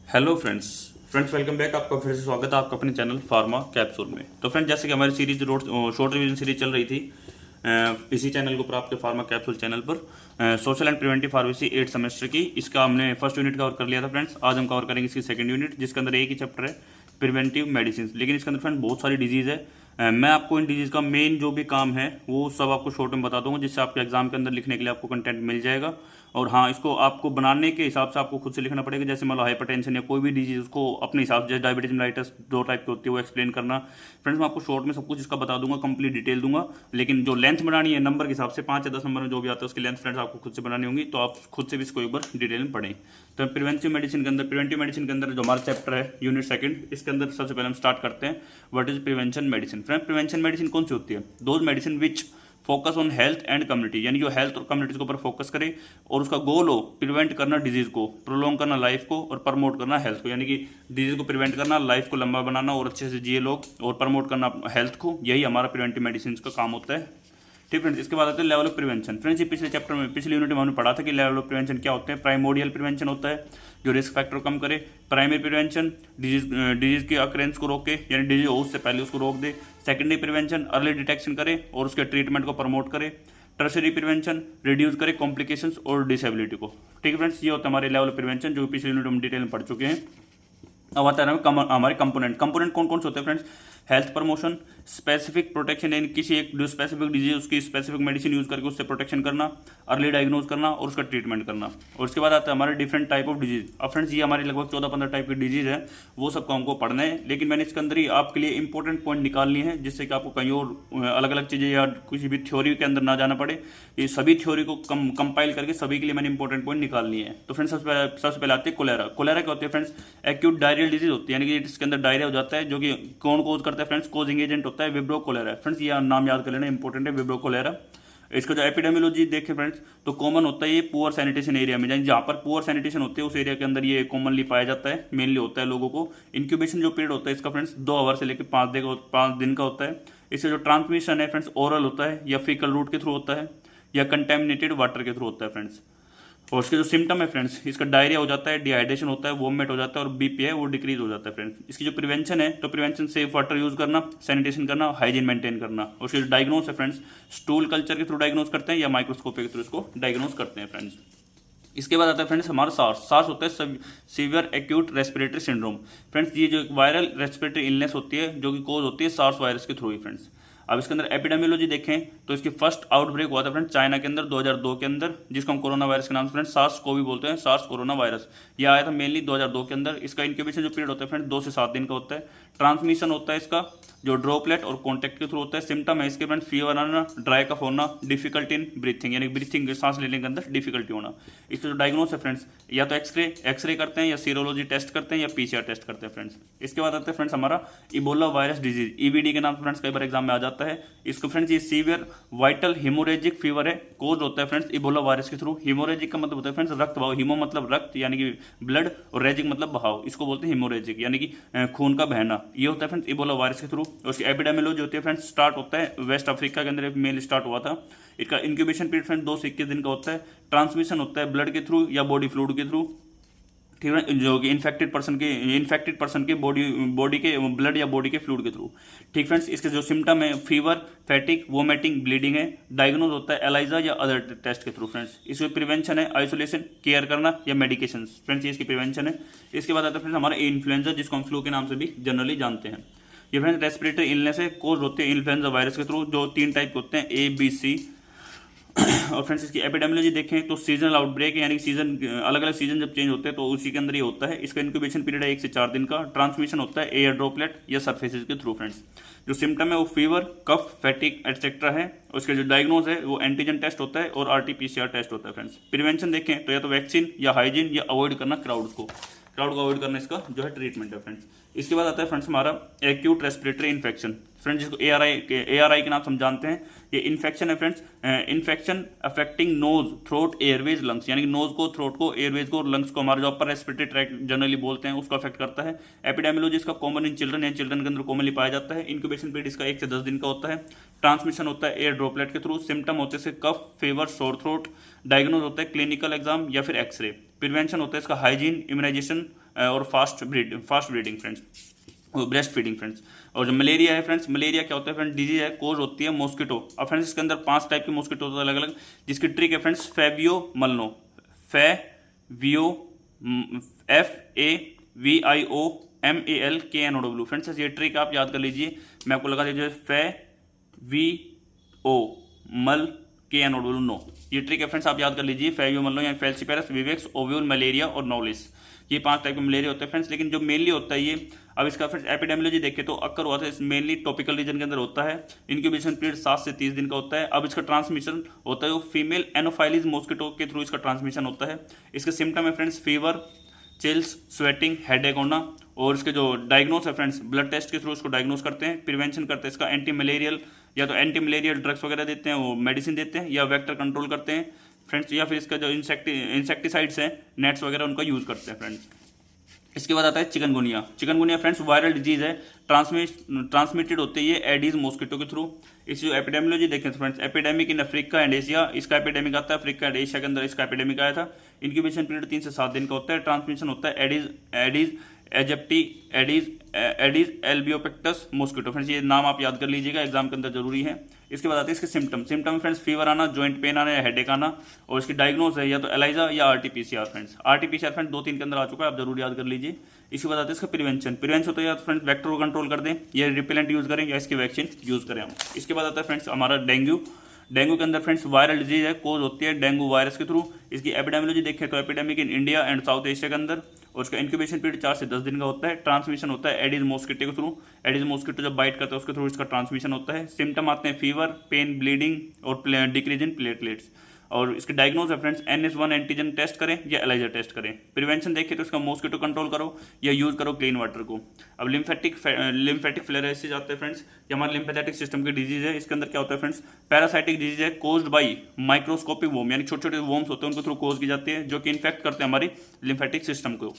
Hello friends welcome back. आपका फिर से स्वागत है आपका अपने चैनल फार्मा कैप्सूल में। तो फ्रेंड्स, जैसे कि हमारी सीरीज शॉर्ट रिवीजन सीरीज चल रही थी इसी चैनल के ऊपर, आपके फार्मा कैप्सूल चैनल पर social and preventive pharmacy 8 semester की, इसका हमने फर्स्ट यूनिट कवर कर लिया था फ्रेंड्स। आज हम कवर करेंगे इसकी सेकंड यूनिट, जिसके अंदर एक ही चैप्टर है प्रिवेंटिव मेडिसिन। लेकिन इसके अंदर फ्रेंड बहुत सारी डिजीज़ है। मैं आपको इन डिजीज़ का मेन जो भी काम है वो सब आपको शॉर्ट में बता दूंगा, जिससे आपके एग्जाम के अंदर लिखने के लिए आपको कंटेंट मिल जाएगा। और हाँ, इसको आपको बनाने के हिसाब से आपको खुद से लिखना पड़ेगा। जैसे मान लो हाइपरटेंशन या कोई भी डिजीज, उसको अपने हिसाब से, जैसे डायबिटीज मेलाइटस 2 टाइप की होती है, वो एक्सप्लेन करना। फ्रेंड्स, मैं आपको शॉर्ट में सब कुछ इसका बता दूंगा, कंप्लीट डिटेल दूंगा। लेकिन जो लेंथ बनानी है नंबर के हिसाब से, 5 या 10 नंबर में जो भी आता है उसकी लेंथ फ्रेंड्स आपको खुद से बनानी होंगी। तो आप खुद से भी इसको एक बार डिटेल में पढ़ें। तो प्रिवेंटिव मेडिसिन के अंदर जो हमारा चैप्टर है यूनिट सेकंड, इसके अंदर सबसे पहले हम स्टार्ट करते हैं what is prevention medicine. Friend, prevention medicine कौन सी होती है? Those medicine which focus on health and community, यानी जो हेल्थ और कम्युनिटी के ऊपर फोकस करे और उसका गोल हो प्रिवेंट करना डिजीज को, प्रोलॉन्ग करना लाइफ को और प्रमोट करना हेल्थ को। यानी कि डिजीज को प्रिवेंट करना, लाइफ को लंबा बनाना और अच्छे से जिए लोग, और प्रमोट करना हेल्थ को। यही हमारा प्रिवेंटिव मेडिसिन का काम होता है। ठीक फ्रेंड्स, इसके बाद आते हैं लेवल ऑफ प्रिवेंशन। फ्रेंड्स, ये पिछले चैप्टर में, पिछले यूनिट में हमने पढ़ा था कि लेवल ऑफ प्रिवेंशन क्या होते हैं। प्राइमोडियल प्रिवेंशन होता है जो रिस्क फैक्टर कम करे। प्राइमरी प्रिवेंशन डिजीज के अक्रेंस को रोके, यानी डिजीज हो उससे पहले उसको रोक दे। सेकेंडरी प्रिवेंशन अर्ली डिटेक्शन करे और उसके ट्रीटमेंट को प्रमोट करे। टर्शरी प्रिवेंशन रिड्यूस करे कॉम्प्लिकेशंस और डिसेबिलिटी को। ठीक है फ्रेंड्स, ये होता है हमारे लेवल ऑफ प्रिवेंशन, जो पिछले यूनिट में डिटेल में पढ़ चुके हैं। अब आता है हमारे कंपोनेंट कौन कौन से होते हैं friends? Health promotion, specific protection, यानी किसी एक जो स्पेसिफिक डिजीज, उसकी स्पेसिफिक मेडिसिन यूज करके उससे प्रोटेक्शन करना। अर्ली डायग्नोज करना और उसका ट्रीटमेंट करना। और उसके बाद आता है हमारे डिफरेंट टाइप ऑफ डिजीज। अब फ्रेंड्स, ये हमारी लगभग 14-15 टाइप की डिजीज है, वो सबको हमको पढ़ना है। लेकिन मैंने इसके अंदर ही आपके लिए इंपॉर्टेंट पॉइंट निकाल लिए हैं, जिससे कि आपको कहीं और अलग अलग चीज़ें या किसी भी थ्योरी के अंदर ना जाना पड़े। ये सभी थ्योरी को कंपाइल करके सभी के लिए मैंने इंपॉर्टेंट पॉइंट निकाल लिए हैं। तो फ्रेंड्स, सबसे पहले आती है कोलेरा। कोलेरा क्या होती है फ्रेंड्स? एक्यूट डायरियल डिजीज होती है, यानी कि इसके अंदर डायरिया हो जाता है, जो कि कौन कोज करता है फ्रेंड्स? कोजिंग एजेंट होता है विब्रो कोलेरा। फ्रेंड्स, ये नाम याद कर लेना, इंपॉर्टेंट है विब्रो कोलेरा। इसका जो एपिडेमियोलॉजी देखें फ्रेंड्स, तो कॉमन होता है ये पुअर सैनिटेशन एरिया में, यानी जहाँ पर पुअर सैनिटेशन होती है उस एरिया के अंदर ये कॉमनली पाया जाता है, मेनली होता है लोगों को। इंक्यूबेशन जो पीरियड होता है इसका फ्रेंड्स 2 आवर से लेकर 5 दिन का होता है। इससे जो ट्रांसमिशन है फ्रेंड्स, ओरल होता है या फीकल रूट के थ्रू होता है या कंटेमिनेटेड वाटर के थ्रू होता है फ्रेंड्स। और इसके जो सिम्टम है फ्रेंड्स, इसका डायरिया हो जाता है, डिहाइड्रेशन होता है, वोमिट हो जाता है और बीपी है वो डिक्रीज हो जाता है फ्रेंड्स। इसकी जो प्रिवेंशन है, तो प्रिवेंशन सेफ वाटर यूज करना, सैनिटेशन करना, हाइजीन मेंटेन करना। और उसके जो डायग्नोस है फ्रेंड्स, स्टूल कल्चर के थ्रू डायग्नोस करते हैं या माइक्रोस्कोपी के थ्रू इसको डायग्नोस करते हैं फ्रेंड्स। इसके बाद आता है फ्रेंड्स हमारा सार्स होता है severe acute respiratory syndrome. Friends, ये जो वायरल रेस्पिरेटरी इलनेस होती है जो कि कोज होती है सार्स वायरस के थ्रू ही फ्रेंड्स। अब इसके अंदर एपिडेमियोलॉजी देखें तो इसकी फर्स्ट आउटब्रेक हुआ था फ्रेंड्स चाइना के अंदर 2002 के अंदर, जिसको हम कोरोना वायरस के नाम से फ्रेंड्स सार्स को भी बोलते हैं, सार्स कोरोना वायरस। यह आया था मेनली 2002 के अंदर। इसका इंक्यूबेशन जो पीरियड होता है फ्रेंड्स 2 से 7 दिन का होता है। ट्रांसमिशन होता है इसका जो ड्रॉपलेट और कॉन्टैक्ट के थ्रू होता है। सिम्टम है इसके फ्रेंड्स फीवर आना, ड्राई कफ होना, डिफिकल्टी इन ब्रीथिंग, यानी ब्रीथिंग सांस लेने के अंदर डिफिकल्टी होना। इसका जो डायग्नोस है फ्रेंड्स, या तो एक्सरे करते हैं या सीरोलॉजी टेस्ट करते हैं या पीसीआर टेस्ट करते हैं फ्रेंड्स। इसके बाद आता है फ्रेंड्स हमारा इबोला वायरस डिजीज, ईवीडी के नाम से फ्रेंड्स कई बार एग्जाम में आ जाता है। इसको फ्रेंड्स ये सीवियर वाइटल हिमोरेजिक फीवर है, कोज होता है फ्रेंड्स इबोला वायरस के थ्रू। हिमोरेजिक का मतलब होता है फ्रेंड्स रक्त बहाव, हिमो मतलब रक्त यानी कि ब्लड, और रेजिक मतलब बहाव, इसको बोलते हैं हिमोरेजिक, यानी कि खून का बहना। ये होता है फ्रेंड्स इबोला वायरस के थ्रू। और उसकी एपिडेमियोलॉजी होती है फ्रेंड्स, स्टार्ट होता है वेस्ट अफ्रीका के अंदर मेल स्टार्ट हुआ था। इसका इंक्यूबेशन पीरियड फ्रेंड्स 2 से 21 दिन का होता है। ट्रांसमिशन होता है ब्लड के थ्रू या बॉडी फ्लूइड के थ्रू, ठीक है, जो कि इन्फेक्टेड पर्सन के बॉडी के ब्लड या बॉडी के फ्लूइड के थ्रू। ठीक फ्रेंड्स, इसके जो सिम्टम है फीवर, फैटिक, वोमिटिंग, ब्लीडिंग है। डायग्नोज होता है एलाइजा या अदर टेस्ट के थ्रू फ्रेंड्स। इसकी प्रिवेंशन है आइसोलेशन, केयर करना या मेडिकेशन फ्रेंड्स, ये इसकी प्रिवेंशन है। इसके बाद आता है फ्रेंड्स हमारा इन्फ्लुएंजा, जिसको हम फ्लू के नाम से भी जनरली जानते हैं। ये फ्रेंड्स रेस्पिरेटरी इलनेस है, कोज होते हैं इन्फ्लुएंजा वायरस के थ्रू, जो 3 टाइप के होते हैं ए बी सी। और फ्रेंड्स इसकी एपिडेमियोलॉजी देखें तो सीजनल आउटब्रेक है, यानी सीजन अलग अलग सीजन जब चेंज होते हैं तो उसी के अंदर ये होता है। इसका इंक्यूबेशन पीरियड है 1 से 4 दिन का। ट्रांसमिशन होता है एयर ड्रॉपलेट या सरफेसेस के थ्रू फ्रेंड्स। जो सिम्टम है वो फीवर, कफ, फैटिक एटसेट्रा है। उसके जो डायग्नोज है वो एंटीजन टेस्ट होता है और आरटीपीसीआर टेस्ट होता है फ्रेंड्स। प्रिवेंशन देखें तो या तो वैक्सीन या हाइजीन या अवॉइड करना क्राउड को अवॉइड करना, इसका जो है ट्रीटमेंट है फ्रेंड्स। इसके बाद आता है फ्रेंड्स हमारा एक्यूट रेस्पिरेटरी इन्फेक्शन फ्रेंड्स, जिसको एआरआई के नाम से हम जानते हैं। ये इन्फेक्शन है friends, infection affecting nose, throat, airways, lungs, यानी कि नोज को, थ्रोट को, एयरवेज को और लंग्स को, हमारा जो अपर रेस्पिरेटरी ट्रैक्ट जनरली बोलते हैं, उसको अफेक्ट करता है। एपिडेमियोलॉजी इसका कॉमन इन चिल्ड्रन, यानी चिल्ड्रन के अंदर कॉमनली पाया जाता है। इंक्यूबेशन पीरियड इसका 1 से 10 दिन का होता है। ट्रांसमिशन होता है एयर ड्रॉपलेट के थ्रू। सिम्टम होते हैं कफ, फीवर, सोर थ्रोट। डायग्नोज होता है क्लिनिकल एग्जाम या फिर एक्सरे। प्रिवेंशन होता है इसका हाइजीन, इम्यूनाइजेशन, और fast breeding friends, breast feeding friends. और जो मलेरिया है फ्रेंड्स, मलेरिया क्या होता है फ्रेंड्स, डिजीज है, कोज होती है मॉस्किटो। अब फ्रेंड्स इसके अंदर 5 टाइप के मॉस्किटो होते हैं अलग अलग, जिसकी ट्रिक है फ्रेंड्स फेवियो मलनो, FAVIOMALKNOW। फ्रेंड्स ये ट्रिक आप याद कर लीजिए, मैं आपको लगा दीजिए FAVIOMALKNOW नो, ये ट्रिक है फ्रेंड्स आप याद कर लीजिए, फेवियो मलनो या फेल्सीपेरस विवेक्स ओव्यूल मलेरिया और नोलिस, ये 5 टाइप के मलेरिया होते हैं फ्रेंड्स। लेकिन जो मेनली होता है ये, अब इसका फ्रेंड्स एपिडेमियोलॉजी देखें तो अक्कर हुआ था मेनली टॉपिकल रीजन के अंदर होता है। इनक्यूबेशन पीरियड 7 से 30 दिन का होता है। अब इसका ट्रांसमिशन होता है वो फीमेल एनोफाइलिस मॉस्किटो के थ्रू इसका ट्रांसमिशन होता है। इसके सिम्टम है friends fever, chills, sweating, headache होना। और इसके जो डायग्नोस है फ्रेंड्स, ब्लड टेस्ट के थ्रू इसको डायग्नोस करते हैं। प्रिवेंशन करते हैं इसका एंटी मलेरियल, या तो एंटी मलेरियल ड्रग्स वगैरह देते हैं, वो मेडिसिन देते हैं, या वेक्टर कंट्रोल करते हैं फ्रेंड्स, या फिर इसका जो इंसेक्टिसाइड्स हैं, नेट्स वगैरह, उनका यूज करते हैं फ्रेंड्स। इसके बाद आता है chikungunya. Chikungunya friends viral disease है, ट्रांसमिटेड होती है ये एडीज मॉस्किटो के थ्रू। इस जो एपिडेमियोलॉजी देखें तो friends, epidemic in Africa and Asia, इसका एपिडेमिक आता है अफ्रीका एंड एशिया के अंदर, इसका एपिडेमिक आया था। इंक्यूबेशन पीरियड 3 से 7 दिन का होता है। ट्रांसमिशन होता है Aedes aegypti, Aedes albopictus mosquito. Friends ये नाम आप याद कर लीजिएगा, एग्जाम के अंदर जरूरी है। इसके बाद आते हैं इसके सिम्टम फ्रेंड्स, फीवर आना, जॉइंट पेन आना या हेडेक आना। और इसकी डायग्नोज है या तो एलाइजा या RT-PCR फ्रेंड्स। RT-PCR फ्रेंड्स 2-3 के अंदर आ चुका है, आप जरूर याद कर लीजिए। इसके बाद आते हैं इसका प्रिवेंशन होता है या तो फ्रेंड्स वेक्टर को कंट्रोल कर दें, या रिपेलेंट यूज करें, या इसकी वैक्सीन यूज करें हम। इसके बाद आता है फ्रेंड्स हमारा डेंगू के अंदर फ्रेंड्स वायरल डिजीज है, कोज होती है डेंगू वायरस के थ्रू। इसकी एपिडेमियोलॉजी देखें तो epidemic in India and south Asia के अंदर, और उसका इंक्यूबेशन पीरियड 4 से 10 दिन का होता है। ट्रांसमिशन होता है एडीज मॉस्किटो के थ्रू। एडीज मॉस्किटो जब बाइट करता है उसके थ्रू इसका ट्रांसमिशन होता है। सिम्टम आते हैं फीवर, पेन, ब्लीडिंग और डिक्रीज इन प्लेटलेट्स। और इसके डायग्नोज है फ्रेंड्स NS1 एंटीजन टेस्ट करें या एलाइजा टेस्ट करें। प्रिवेंशन देखें तो इसका मॉस्किटो कंट्रोल करो या यूज करो क्लीन वाटर को। अब लिम्फेटिक फ्लेरेसिस आते हैं फ्रेंड्स, ये हमारे लिम्फेटिक सिस्टम की डिजीज है। इसके अंदर क्या होता है फ्रेंड्स, पैरासाइटिक डिजीज है, कोज्ड बाई माइक्रोस्कोपिक वोम, यानी छोटे छोटे वोम्स होते हैं उनके थ्रू कोज की जाती है, जो कि इन्फेक्ट करते हैं हमारी लिम्फेटिक सिस्टम को।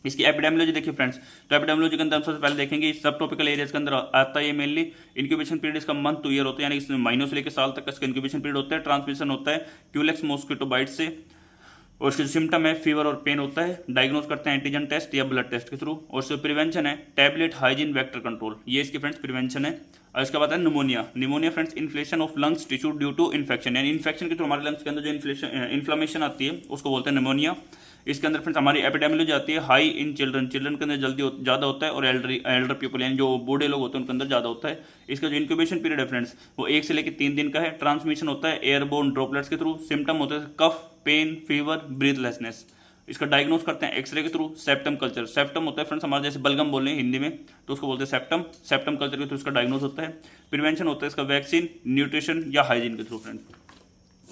इसकी एपिडेमियोलॉजी देखिए फ्रेंड्स, तो एपिडेमियोलॉजी के अंदर हम सबसे पहले देखेंगे सब टॉपिकल एरियाज के अंदर आता है ये मेनली। इंक्यूबेशन पीरियड इसका मंथ टू ईयर होता है, यानी इसमें महीनों से लेकर साल तक इसका इंक्यूबेशन पीरियड होता है। ट्रांसमिशन होता है क्यूलेक्स मॉस्किटो बाइट से। और उसके जो सिम्टम है फीवर और पेन होता है। डायग्नोज करते हैं एंटीजन टेस्ट या ब्लड टेस्ट के थ्रू। और उससे प्रिवेंशन है टैबलेट, हाइजीन, वेक्टर कंट्रोल, ये इसकी फ्रेंड्स प्रिवेंशन है। और इसके बाद है pneumonia friends, inflation of lungs tissue due to infection, यानी इन्फेक्शन के थ्रू हमारे लंग्स के अंदर जो इन्फ्लेमेशन आती है उसको बोलते हैं निमोनिया। इसके अंदर फ्रेंड्स हमारी एपिडेमियोलॉजी आती है हाई इन चिल्ड्रन के अंदर जल्दी ज़्यादा होता है, और एल्डर पीपल यानी जो बूढ़े लोग होते हैं उनके अंदर ज़्यादा होता है। इसका जो इंक्यूबेशन पीरियड है फ्रेंड्स वो 1 से लेकर 3 दिन का है। ट्रांसमिशन होता है एयरबोर्न ड्रॉपलेट्स के थ्रू। सिम्टम होता है कफ, पेन, फीवर, ब्रीथलेसनेस। इसका डायग्नोस करते हैं एक्सरे के थ्रू। सेप्टम कल्चर, सेप्टम होता है फ्रेंड्स हमारे जैसे बलगम बोल रहे हैं हिंदी में तो उसको बोलते हैं सेप्टम कल्चर के थ्रू इसका डायग्नोस होता है। प्रिवेंशन होता है इसका वैक्सीन, न्यूट्रिशन या हाइजीन के थ्रू फ्रेंड्स।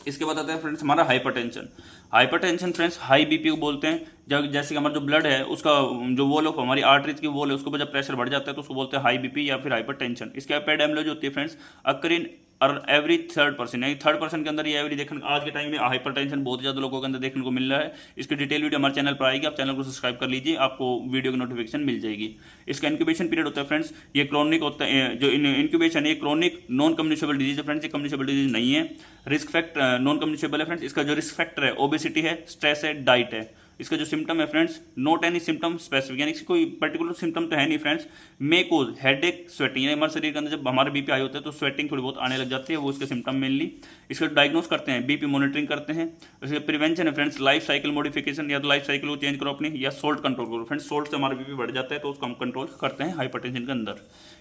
इसके बाद आता है फ्रेंड्स हमारा हाइपरटेंशन फ्रेंड्स हाई बीपी को बोलते हैं। जब जैसे कि हमारा जो ब्लड है उसका जो वॉल ऑफ हमारी आर्टरीज की वॉल है उसके ऊपर जब प्रेशर बढ़ जाता है तो उसको बोलते हैं हाई बीपी या फिर हाइपरटेंशन। इसके एपिडेमियोलॉजी होती है friends occur in every 3rd%, यानी 3rd% के अंदर ये एवरी देखने आज के टाइम में हाइपरटेंशन बहुत ज़्यादा लोगों के अंदर देखने को मिल रहा है। इसकी डिटेल वीडियो हमारे चैनल पर आएगी, आप चैनल को सब्सक्राइब कर लीजिए, आपको वीडियो की नोटिफिकेशन मिल जाएगी। इसका इंक्यूबेशन पीरियड होता है फ्रेंड्स, ये क्रोनिक होता है। जो इंक्यूबेशन है क्रोनिक नॉन कम्युनिकेबल डिजीज है फ्रेंड्स, ये कम्युनिकेबल डिजीज नहीं है। रिस्क फैक्टर नॉन कम्युनिकेबल है फ्रेंड्स। इसका जो रिस्क फैक्टर है ओबेसिटी है, स्ट्रेस है, डाइट है। इसका जो सिम्टम है friends not any symptom specific, यानी कोई पर्टिकुलर सिम्टम तो है नहीं फ्रेंड्स। मे कोज हेडेक, स्वेटिंग, यानी हमारे शरीर के अंदर जब हमारे बीपी हाई होता है तो स्वेटिंग थोड़ी बहुत आने लग जाती है, वो इसके सिम्टम मेनली। इसका डायग्नोस करते हैं, बीपी मॉनिटरिंग करते हैं। इसका प्रिवेंशन है फ्रेंड्स लाइफ साइकिल मॉडिफिकेशन, या तो लाइफ साइकिल को चेंज करो अपनी, या सोल्ट कंट्रोल करो फ्रेंड्स। सोल्ट से हमारा बीपी बढ़ जाता है तो उसको हम कंट्रोल करते हैं हाइपरटेंशन के अंदर।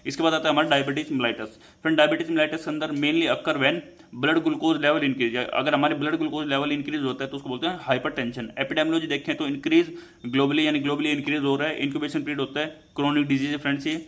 इसके बाद आता है हमारा diabetes mellitus. Friend diabetes mellitus के अंदर mainly occur when blood glucose level increase, अगर हमारे ब्लड ग्लूकोज लेवल इंक्रीज होता है तो उसको बोलते हैं हाइपरटेंशन। एपिडेमियोलॉजी देखें तो इंक्रीज ग्लोबली, यानी ग्लोबली इंक्रीज हो रहा है। इंक्यूबेशन पीरियड होता है क्रोनिक डिजीज है फ्रेंड्स ये।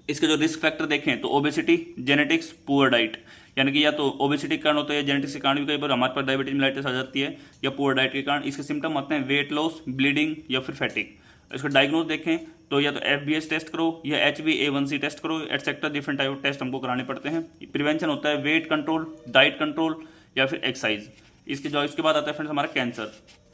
इसके जो रिस्क फैक्टर देखें तो ओबेसिटी, जेनेटिक्स, पुअर डाइट, यानी कि या तो ओबेसिटी के कारण होता है, जेनेटिक्स के कारण भी कई बार हमारे पास डायबिटीज मिलाइटिस आ जाती है, या पुअर डाइट के कारण। इसके सिम्टम आते हैं वेट लॉस, ब्लीडिंग या फिर फैटिक। इसका डायग्नोज देखें तो या तो FBS टेस्ट करो या HbA1c टेस्ट करो, etcetera different type of test हमको कराने पड़ते हैं। प्रिवेंशन होता है वेट कंट्रोल, डाइट कंट्रोल या फिर एक्सरसाइज। इसके बाद आता है फ्रेंड्स हमारा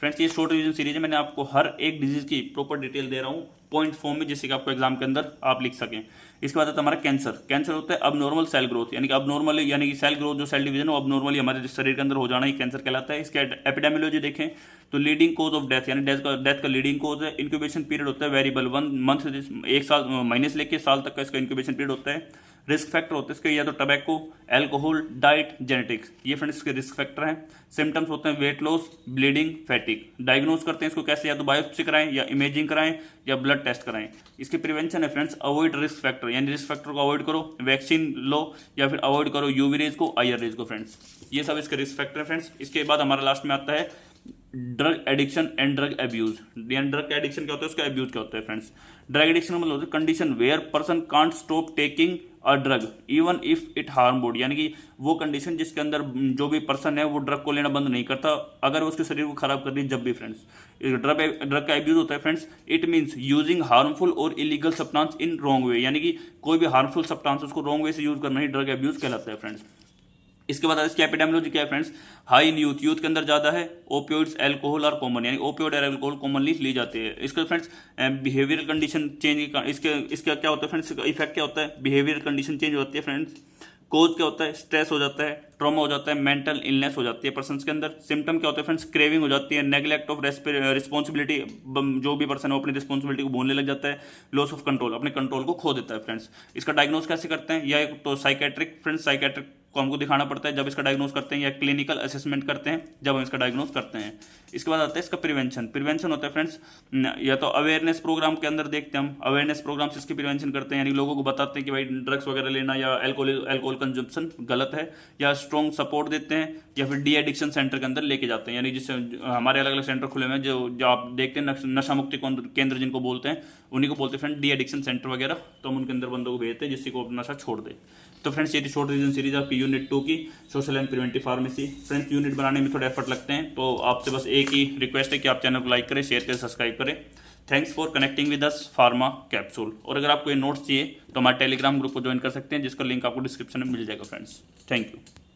फ्रेंड्स ये शॉर्ट रिवीजन सीरीज है, मैंने आपको हर एक डिजीज की प्रॉपर डिटेल दे रहा हूँ पॉइंट फॉर्म में, जिससे कि आपको एग्जाम के अंदर आप लिख सकें। इसके बाद आता है हमारा कैंसर। कैंसर होता है अबनॉर्मल सेल ग्रोथ, यानी कि अबनॉर्मल यानी कि सेल ग्रोथ जो सेल डिवीजन है वो अबनॉर्मली हमारे शरीर के अंदर हो जाना ही कैंसर कहलाता है। इसके एपिडेमियोलॉजी देखें तो लीडिंग कोज ऑफ डेथ, यानी डेथ का लीडिंग कोज है। इंक्यूबेशन पीरियड होता है वेरिएबल 1 मंथ, एक साल महीने से लेकर साल तक का इसका इंक्यूबेशन पीरियड होता है। रिस्क फैक्टर होते हैं इसके या तो टबैको, अल्कोहल, डाइट, जेनेटिक्स, ये फ्रेंड्स इसके रिस्क फैक्टर हैं। सिम्टम्स होते हैं वेट लॉस, ब्लीडिंग, फैटिक। डायग्नोज करते हैं इसको कैसे, या तो बायोप्सी कराएं या इमेजिंग कराएं या ब्लड टेस्ट कराएं। इसकी प्रिवेंशन है फ्रेंड्स अवॉइड रिस्क फैक्टर, यानी रिस्क फैक्टर को अवॉइड करो, वैक्सीन लो या फिर अवॉइड करो यूवी रेज को, आईआर रेज को। फ्रेंड्स ये सब इसके रिस्क फैक्टर है। फ्रेंड्स इसके बाद हमारा लास्ट में आता है drug addiction and drug abuse. यानी ड्रग एडिक्शन क्या होता है, उसका अब्यूज क्या होता है। फ्रेंड्स ड्रग एडिक्शन मतलब होता है condition where person can't stop taking a drug even if it harm body, यानी कि वो कंडीशन जिसके अंदर जो भी पर्सन है वो ड्रग को लेना बंद नहीं करता अगर उसके शरीर को खराब कर दी जब भी। फ्रेंड्स ड्रग का अब्यूज होता है friends, it means using harmful और illegal substance in wrong way, यानी कि कोई भी हार्मफुल सब्सटेंस उसको रॉन्ग वे से यूज करना ही ड्रग अब्यूज कहलाता है। फ्रेंड्स इसके बाद इसकी एपिडेमियोलॉजी क्या है friends, high in youth, youth के अंदर ज्यादा है। ओपियोइड्स, अल्कोहल और कॉमन, यानी ओपियोइड और अल्कोहल कॉमनली ली जाती है। इसके फ्रेंड्स बिहेवियरल कंडीशन चेंज, इसका क्या होता है फ्रेंड्स, इफेक्ट क्या होता है, बिहेवियरल कंडीशन चेंज होती है। फ्रेंड्स कोज क्या होता है, स्ट्रेस हो जाता है, ट्रॉमा हो जाता है, मेंटल इलनेस हो जाती है पर्सन के अंदर। सिम्टम क्या होता है फ्रेंड्स, क्रेविंग हो जाती है, नेग्लेक्ट ऑफ रिस्पॉन्सिबिलिटी, जो भी पर्सन है अपनी रिस्पॉन्सिबिलिटी को भूलने लग जाता है, लॉस ऑफ कंट्रोल, अपने कंट्रोल को खो देता है। फ्रेंड्स इसका डायग्नोज कैसे करते हैं, या तो साइकेट्रिक, फ्रेंड्स साइकेट्रिक को हमको दिखाना पड़ता है जब इसका डायग्नोज करते हैं, या क्लिनिकल असेसमेंट करते हैं जब हम इसका डायग्नोज करते हैं। इसके बाद आता है इसका प्रिवेंशन। प्रिवेंशन होता है फ्रेंड्स या तो अवेयरनेस प्रोग्राम के अंदर देखते हैं हम, अवेयरनेस प्रोग्राम से इसकी प्रिवेंशन करते हैं, यानी लोगों को बताते हैं कि भाई ड्रग्स वगैरह लेना या अल्कोहल कंजम्पशन गलत है, या स्ट्रॉन्ग सपोर्ट देते हैं, या फिर डी एडिक्शन सेंटर के अंदर लेके जाते हैं, यानी जिससे हमारे अलग अलग सेंटर खुले हुए हैं जो आप देखते हैं नशा मुक्ति केंद्र जिनको बोलते हैं, उन्हीं को बोलते हैं फ्रेंड डी एडिक्शन सेंटर वगैरह, तो हम उनके अंदर बंदों को भेजते हैं जिससे को नशा छोड़ दे। तो फ्रेंड्स ये थी शॉर्ट रिवीजन सीरीज आपकी यूनिट 2 की social and preventive pharmacy. Friends unit बनाने में थोड़ा एफर्ट लगते हैं, तो आपसे बस एक ही रिक्वेस्ट है कि आप चैनल को लाइक करें, शेयर करें, सब्सक्राइब करें। Thanks for connecting with us pharma capsule. और अगर आपको ये नोट्स चाहिए तो हमारे टेलीग्राम ग्रुप को ज्वाइन कर सकते हैं, जिसका लिंक आपको डिस्क्रिप्शन में मिल जाएगा। Friends thank you.